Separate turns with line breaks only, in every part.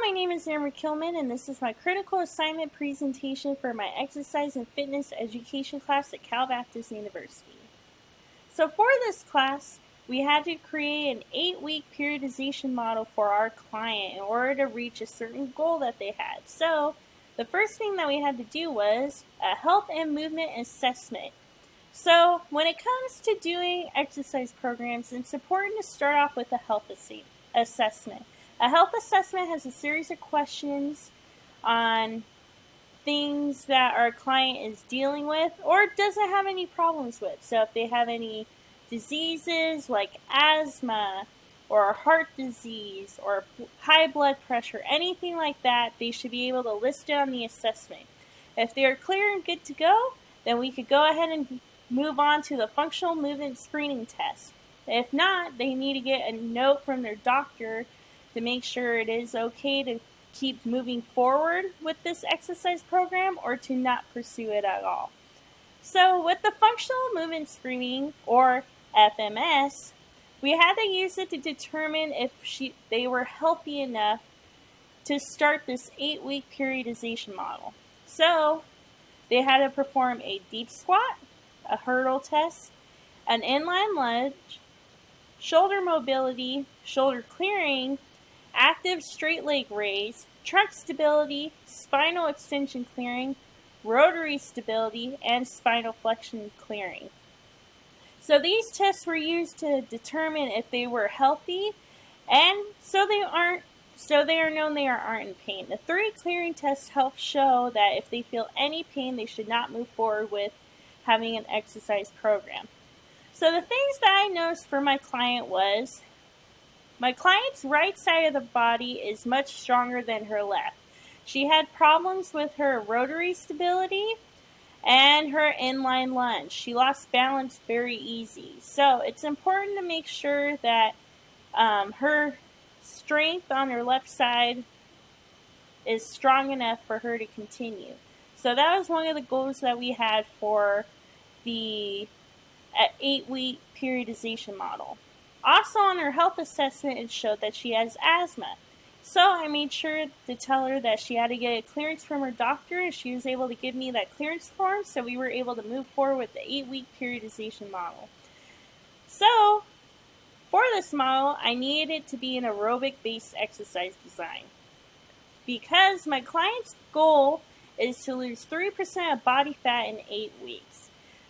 my name is Amber Kilman, and this is my critical assignment presentation for my exercise and fitness education class at Cal Baptist University. So for this class, we had to create an 8-week periodization model for our client in order to reach a certain goal that they had. So the first thing that we had to do was a health and movement assessment. So when it comes to doing exercise programs, it's important to start off with a health assessment. A health assessment has a series of questions on things that our client is dealing with or doesn't have any problems with. So if they have any diseases like asthma or heart disease or high blood pressure, anything like that, they should be able to list it on the assessment. If they are clear and good to go, then we could go ahead and move on to the functional movement screening test. If not, they need to get a note from their doctor to make sure it is okay to keep moving forward with this exercise program or to not pursue it at all. So with the functional movement screening, or FMS, we had to use it to determine if they were healthy enough to start this 8-week periodization model. So they had to perform a deep squat, a hurdle test, an inline lunge, shoulder mobility, shoulder clearing, active straight leg raise, trunk stability, spinal extension clearing, rotary stability, and spinal flexion clearing. So these tests were used to determine if they were healthy, and so they are known they aren't in pain. The 3 clearing tests help show that if they feel any pain, they should not move forward with having an exercise program. So the things that I noticed for my client was, my client's right side of the body is much stronger than her left. She had problems with her rotary stability and her inline lunge. She lost balance very easy. So it's important to make sure that her strength on her left side is strong enough for her to continue. So that was one of the goals that we had for the 8-week periodization model. Also on her health assessment, it showed that she has asthma. So I made sure to tell her that she had to get a clearance from her doctor, and she was able to give me that clearance form, so we were able to move forward with the 8-week periodization model. So for this model, I needed it to be an aerobic-based exercise design. Because my client's goal is to lose 3% of body fat in 8 weeks.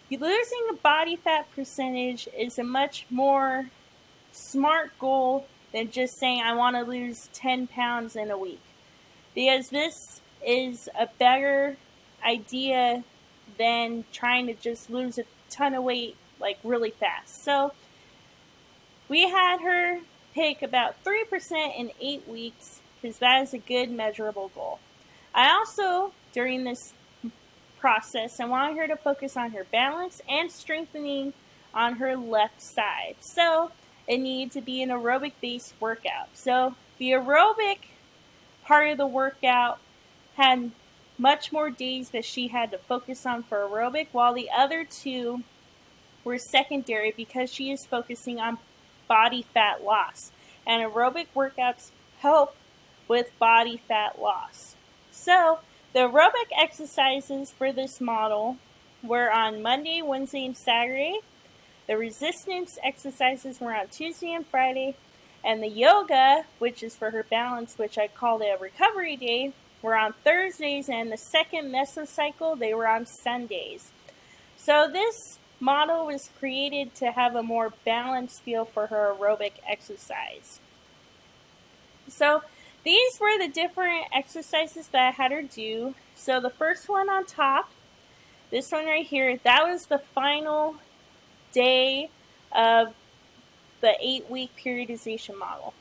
Losing a body fat percentage is a much more smart goal than just saying I want to lose 10 pounds in a week, because this is a better idea than trying to just lose a ton of weight like really fast. So we had her pick about 3% in 8 weeks because that is a good measurable goal. I also, during this process, I wanted her to focus on her balance and strengthening on her left side. So it needed to be an aerobic-based workout. So the aerobic part of the workout had much more days that she had to focus on for aerobic, while the other 2 were secondary because she is focusing on body fat loss. And aerobic workouts help with body fat loss. So the aerobic exercises for this model were on Monday, Wednesday, and Saturday. The resistance exercises were on Tuesday and Friday, and the yoga, which is for her balance, which I called a recovery day, were on Thursdays, and the second mesocycle, they were on Sundays. So this model was created to have a more balanced feel for her aerobic exercise. So these were the different exercises that I had her do. So the first one on top, this one right here, that was the final day of the 8-week periodization model.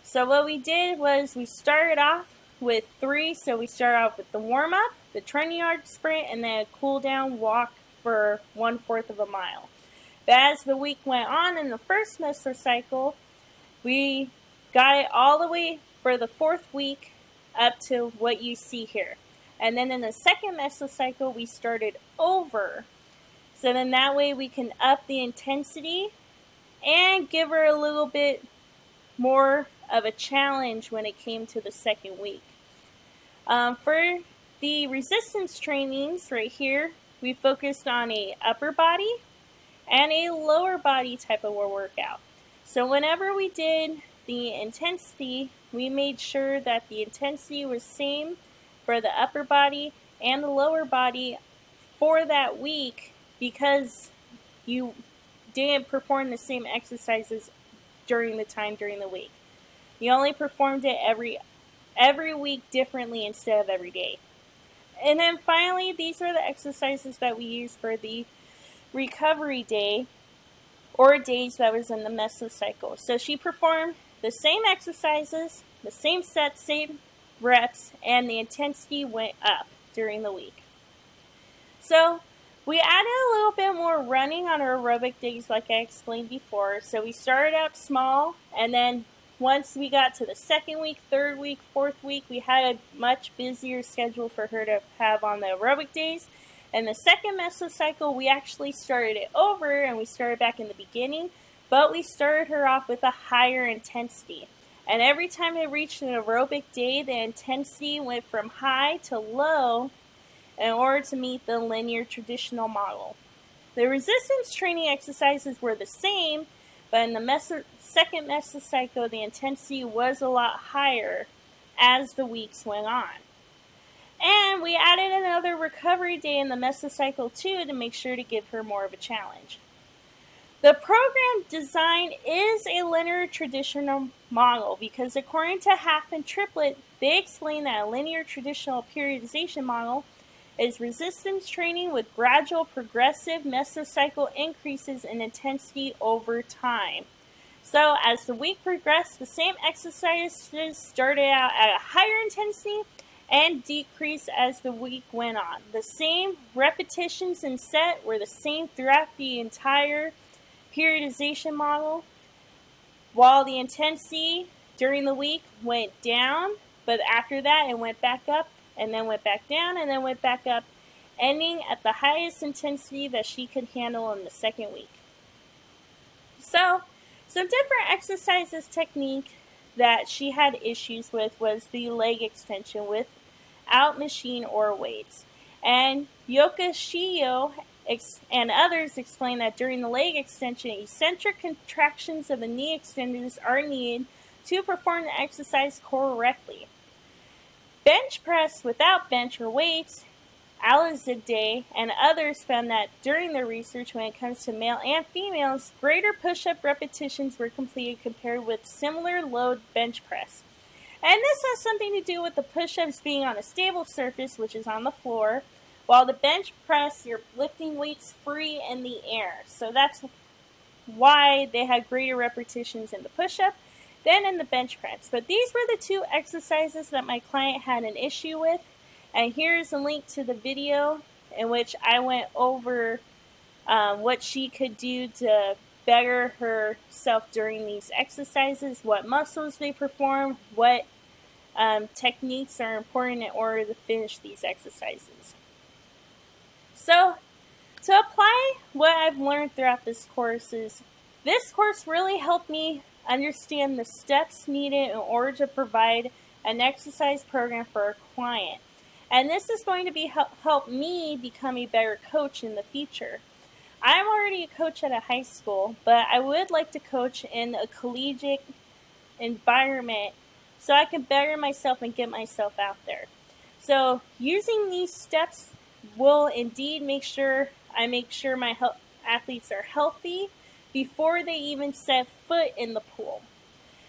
So what we did was we started off with 3. So we started off with the warm-up, the 20-yard sprint, and then a cool-down walk for 1/4 of a mile. But as the week went on in the first mesocycle, we got it all the way for the 4th week up to what you see here. And then in the second mesocycle, we started over. So then that way we can up the intensity and give her a little bit more of a challenge when it came to the second week. For the resistance trainings right here, we focused on a upper body and a lower body type of workout. So whenever we did the intensity, we made sure that the intensity was same for the upper body and the lower body for that week, because you didn't perform the same exercises during the week. You only performed it every week differently instead of every day. And then finally, these are the exercises that we use for the recovery day, or days that was in the mesocycle. So she performed the same exercises, the same sets, same reps, and the intensity went up during the week. So we added a little bit more running on our aerobic days, like I explained before. So we started out small, and then once we got to the second week, third week, fourth week, we had a much busier schedule for her to have on the aerobic days. And the second mesocycle, we actually started it over, and we started back in the beginning, but we started her off with a higher intensity. And every time it reached an aerobic day, the intensity went from high to low in order to meet the linear traditional model. The resistance training exercises were the same, but in the second mesocycle, the intensity was a lot higher as the weeks went on. And we added another recovery day in the mesocycle too, to make sure to give her more of a challenge. The program design is a linear traditional model because according to Half and Triplett, they explain that a linear traditional periodization model is resistance training with gradual progressive mesocycle increases in intensity over time. So as the week progressed, the same exercises started out at a higher intensity and decreased as the week went on. The same repetitions and set were the same throughout the entire periodization model, while the intensity during the week went down, but after that it went back up, and then went back down, and then went back up, ending at the highest intensity that she could handle in the second week. So, some different exercises technique that she had issues with was the leg extension without machine or weights. And Yoka Shiyo and others explain that during the leg extension, eccentric contractions of the knee extenders are needed to perform the exercise correctly. Bench press without bench or weights, Alizadeh and others found that during their research, when it comes to male and females, greater push-up repetitions were completed compared with similar load bench press. And this has something to do with the push-ups being on a stable surface, which is on the floor, while the bench press, you're lifting weights free in the air. So that's why they had greater repetitions in the push-up than in the bench press. But these were the two exercises that my client had an issue with. And here's a link to the video in which I went over what she could do to better herself during these exercises, what muscles they perform, what techniques are important in order to finish these exercises. So, to apply what I've learned throughout this course really helped me understand the steps needed in order to provide an exercise program for a client. And this is going to be help me become a better coach in the future. I'm already a coach at a high school, but I would like to coach in a collegiate environment so I can better myself and get myself out there. So using these steps will indeed make sure my athletes are healthy before they even set foot in the pool.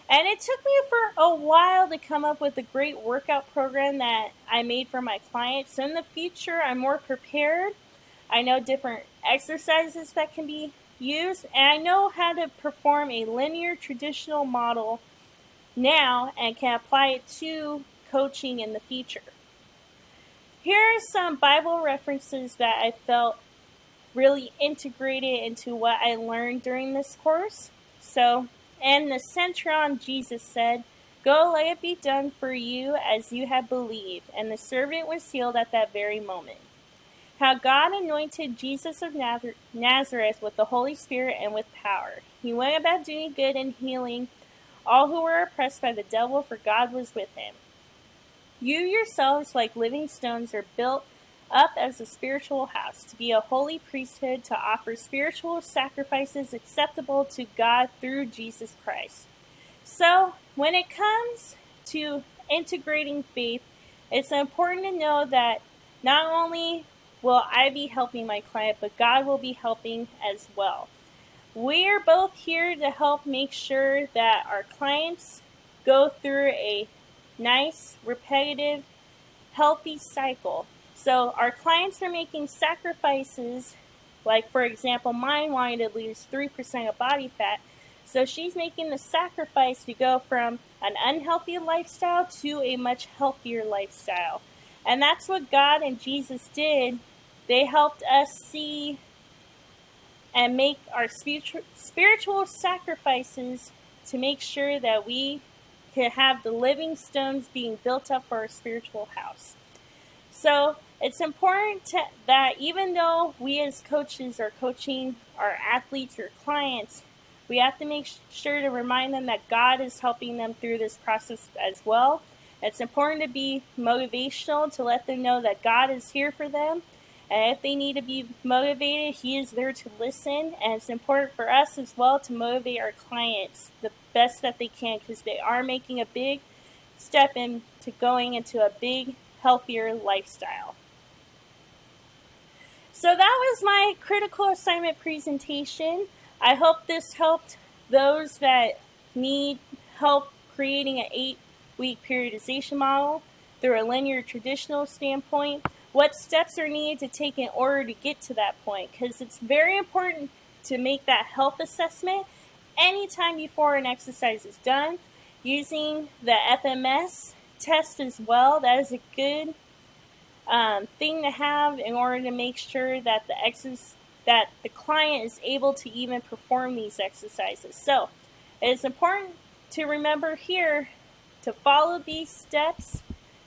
And it took me for a while to come up with a great workout program that I made for my clients. So in the future, I'm more prepared. I know different exercises that can be used, and I know how to perform a linear traditional model now and can apply it to coaching in the future. Here are some Bible references that I felt really integrated into what I learned during this course. So, and the centurion Jesus said, "Go, let it be done for you as you have believed." And the servant was healed at that very moment. How God anointed Jesus of Nazareth with the Holy Spirit and with power. He went about doing good and healing all who were oppressed by the devil, for God was with him. You yourselves, like living stones, are built up as a spiritual house, to be a holy priesthood, to offer spiritual sacrifices acceptable to God through Jesus Christ. So, when it comes to integrating faith, it's important to know that not only will I be helping my client, but God will be helping as well. We're both here to help make sure that our clients go through a nice, repetitive, healthy cycle. So our clients are making sacrifices, like for example, mine wanting to lose 3% of body fat. So she's making the sacrifice to go from an unhealthy lifestyle to a much healthier lifestyle. And that's what God and Jesus did. They helped us see and make our spiritual sacrifices to make sure that we can have the living stones being built up for our spiritual house. So it's important that even though we as coaches are coaching our athletes or clients, we have to make sure to remind them that God is helping them through this process as well. It's important to be motivational, to let them know that God is here for them. And if they need to be motivated, He is there to listen. And it's important for us as well to motivate our clients the best that they can, because they are making a big step into going into a big, healthier lifestyle. So that was my critical assignment presentation. I hope this helped those that need help creating an 8-week periodization model through a linear traditional standpoint. What steps are needed to take in order to get to that point, because it's very important to make that health assessment anytime before an exercise is done, using the FMS test as well. That is a good thing to have in order to make sure that the client is able to even perform these exercises. So it is important to remember here to follow these steps,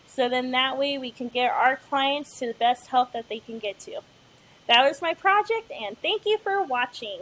so then that way we can get our clients to the best health that they can get to. That was my project, and thank you for watching.